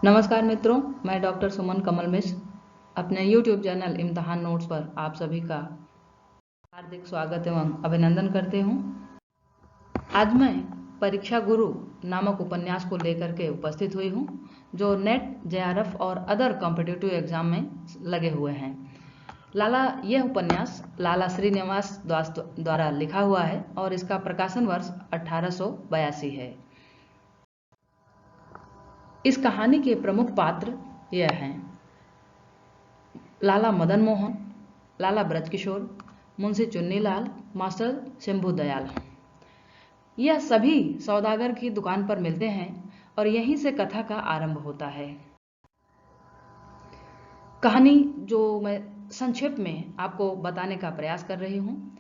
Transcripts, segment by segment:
नमस्कार मित्रों, मैं डॉक्टर सुमन कमल मिश्र अपने YouTube चैनल इम्तिहान नोट्स पर आप सभी का हार्दिक स्वागत एवं अभिनंदन करते हूँ। आज मैं परीक्षा गुरु नामक उपन्यास को लेकर के उपस्थित हुई हूँ, जो नेट, JRF और अदर कॉम्पिटिटिव एग्जाम में लगे हुए हैं। यह उपन्यास लाला श्रीनिवास दास द्वारा लिखा हुआ है और इसका प्रकाशन वर्ष 1882 है। इस कहानी के प्रमुख पात्र यह हैं: लाला मदन मोहन, लाला ब्रजकिशोर, मुंशी चुन्नीलाल, मास्टर शंभू दयाल। यह सभी सौदागर की दुकान पर मिलते हैं और यहीं से कथा का आरंभ होता है। कहानी जो मैं संक्षेप में आपको बताने का प्रयास कर रही हूँ।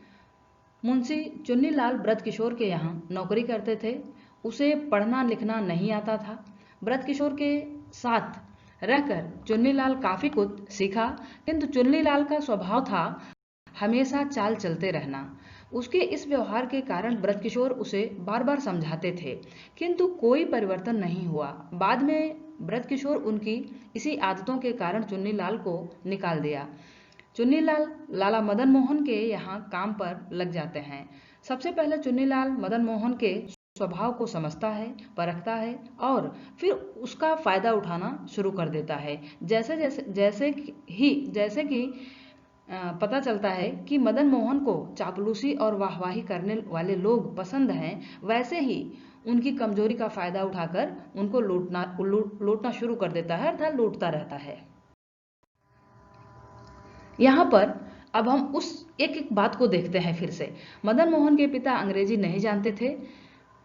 मुंशी चुन्नीलाल ब्रजकिशोर के यहाँ नौकरी करते थे। उसे पढ़ना लिखना नहीं आता था। ब्रजकिशोर के साथ रहकर चुन्नीलाल काफी कुछ सीखा, किंतु चुन्नीलाल का स्वभाव था हमेशा चाल चलते रहना। उसके इस व्यवहार के कारण ब्रजकिशोर उसे बार बार समझाते थे, किंतु कोई परिवर्तन नहीं हुआ। बाद में ब्रजकिशोर उनकी इसी आदतों के कारण चुन्नीलाल को निकाल दिया। चुन्नीलाल लाला मदन मोहन के यहाँ काम पर लग जाते हैं। सबसे पहले चुन्नीलाल मदन मोहन के स्वभाव को समझता है, परखता है और फिर उसका फायदा उठाना शुरू कर देता है। जैसे कि पता चलता है कि मदन मोहन को चापलूसी और वाहवाही करने वाले लोग पसंद हैं, वैसे ही उनकी कमजोरी का फायदा उठाकर उनको लूटना शुरू कर देता है, अर्थात लूटता रहता है। यहाँ पर अब हम उस एक एक बात को देखते हैं फिर से। मदन मोहन के पिता अंग्रेजी नहीं जानते थे,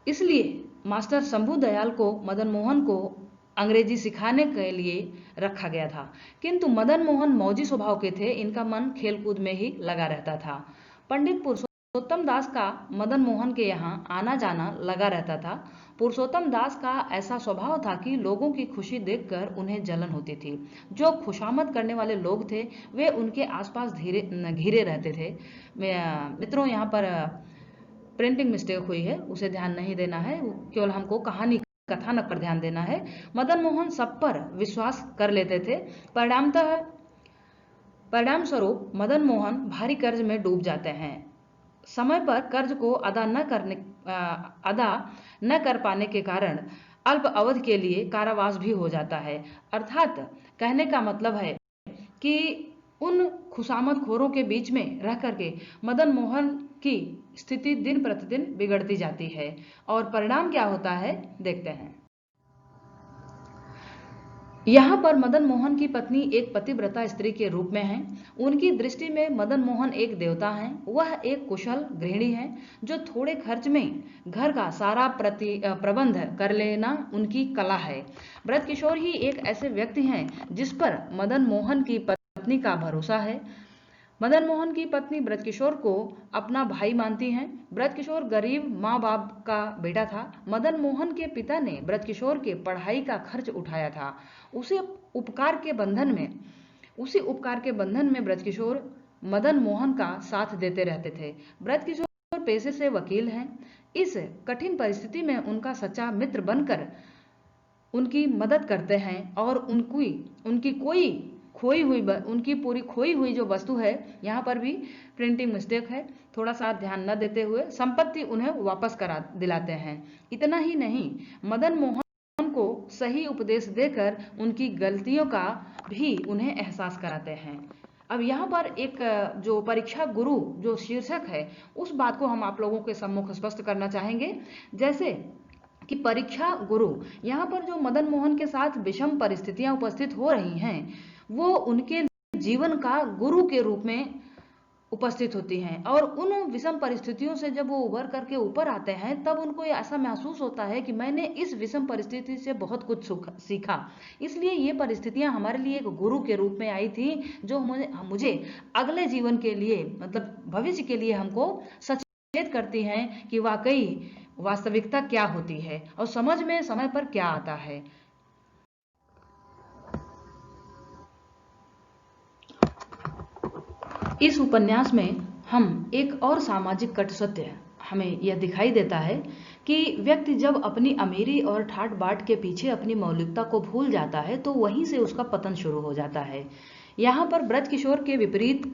इसलिए मास्टर शंभू दयाल को मदन मोहन को अंग्रेजी सिखाने के लिए रखा गया था। किंतु मदन मोहन मौजी स्वभाव के थे, इनका मन खेलकूद में ही लगा रहता था। पंडित पुरुषोत्तम दास का मदन मोहन के यहाँ आना जाना लगा रहता था। पुरुषोत्तम दास का ऐसा स्वभाव था कि लोगों की खुशी देखकर उन्हें जलन होती थी। जो खुशामद करने वाले लोग थे वे उनके आसपास घिरे रहते थे। मित्रों, यहाँ पर प्रिंटिंग मिस्टेक हुई है, उसे ध्यान नहीं देना है, केवल हमको कहानी कथानक पर ध्यान देना है। मदन मोहन सब पर विश्वास कर लेते थे। परिणाम स्वरूप मदन मोहन भारी कर्ज में डूब जाते हैं। समय पर कर्ज को अदा न कर पाने के कारण अल्प अवधि के लिए कारावास भी हो जाता है। अर्थात कहने का मतलब है कि उन खुशामद खोरों के बीच में रह करके मदन मोहन की स्थिति दिन प्रतिदिन बिगड़ती जाती है। और परिणाम क्या होता है, देखते हैं। यहाँ पर मदन मोहन की पत्नी एक पतिव्रता स्त्री के रूप में है। उनकी दृष्टि में मदन मोहन एक देवता हैं। वह एक कुशल गृहिणी है, जो थोड़े खर्च में घर का सारा प्रबंध कर लेना उनकी कला है। ब्रजकिशोर ही एक ऐसे व्यक्ति हैं जिस पर मदन मोहन की पत्नी का भरोसा है। मदन मोहन की पत्नी ब्रजकिशोर को अपना भाई मानती हैं। ब्रजकिशोर गरीब माँ बाप का बेटा था। मदन मोहन के पिता ने ब्रजकिशोर के पढ़ाई का खर्च उठाया था। उसी उपकार के बंधन में ब्रजकिशोर मदन मोहन का साथ देते रहते थे। ब्रजकिशोर पेशे से वकील हैं। इस कठिन परिस्थिति में उनका सच्चा मित्र बनकर उनकी मदद करते हैं और उनकी पूरी खोई हुई जो वस्तु है, यहाँ पर भी प्रिंटिंग मिस्टेक है, थोड़ा सा ध्यान न देते हुए संपत्ति उन्हें वापस करा दिलाते हैं। इतना ही नहीं, मदन मोहन को सही उपदेश देकर उनकी गलतियों का भी उन्हें एहसास कराते हैं। अब यहाँ पर एक जो परीक्षा गुरु जो शीर्षक है, उस बात को हम आप लोगों के सम्मुख स्पष्ट करना चाहेंगे। जैसे कि परीक्षा गुरु, यहाँ पर जो मदन मोहन के साथ विषम परिस्थितियां उपस्थित हो रही हैं, वो उनके जीवन का गुरु के रूप में उपस्थित होती हैं। और उन विषम परिस्थितियों से जब वो उभर करके ऊपर आते हैं, तब उनको ऐसा महसूस होता है कि मैंने इस विषम परिस्थिति से बहुत कुछ सीखा। इसलिए ये परिस्थितियां हमारे लिए एक गुरु के रूप में आई थी, जो मुझे अगले जीवन के लिए, मतलब भविष्य के लिए हमको सचेत करती हैं कि वाकई वास्तविकता क्या होती है और समझ में समय पर क्या आता है। इस उपन्यास में हम एक और सामाजिक कट सत्य हमें यह दिखाई देता है कि व्यक्ति जब अपनी अमीरी और ठाट बाट के पीछे अपनी मौलिकता को भूल जाता है तो वहीं से उसका पतन शुरू हो जाता है। यहाँ पर ब्रजकिशोर के विपरीत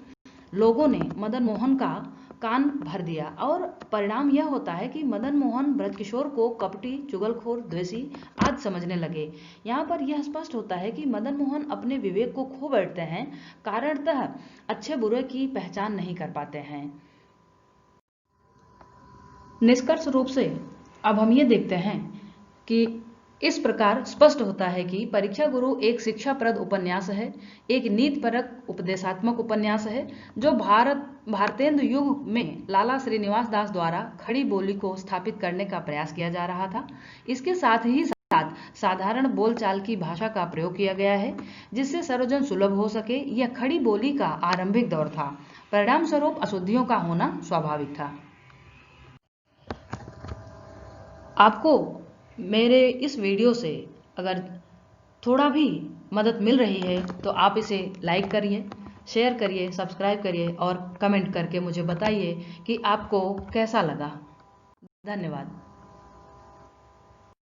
लोगों ने मदन मोहन का कान भर दिया और परिणाम यह होता है कि मदन मोहन ब्रजकिशोर को कपटी, चुगलखोर, द्वेषी आदि समझने लगे। यहाँ पर यह स्पष्ट होता है कि मदन मोहन अपने विवेक को खो बैठते हैं, कारणतः अच्छे बुरे की पहचान नहीं कर पाते हैं। निष्कर्ष रूप से अब हम ये देखते हैं कि इस प्रकार स्पष्ट होता है कि परीक्षा गुरु एक शिक्षाप्रद उपन्यास है, एक नीतिपरक उपदेशात्मक उपन्यास है, जो भारतेंदु युग में लाला श्रीनिवास दास द्वारा खड़ी बोली को स्थापित करने का प्रयास किया जा रहा था। इसके साथ ही साथ साधारण बोलचाल की भाषा का प्रयोग किया गया है, जिससे सर्वजन सुलभ हो सके। यह खड़ी बोली का आरंभिक दौर था, परिणाम स्वरूप अशुद्धियों का होना स्वाभाविक था। आपको मेरे इस वीडियो से अगर थोड़ा भी मदद मिल रही है तो आप इसे लाइक करिए, शेयर करिए, सब्सक्राइब करिए और कमेंट करके मुझे बताइए कि आपको कैसा लगा। धन्यवाद।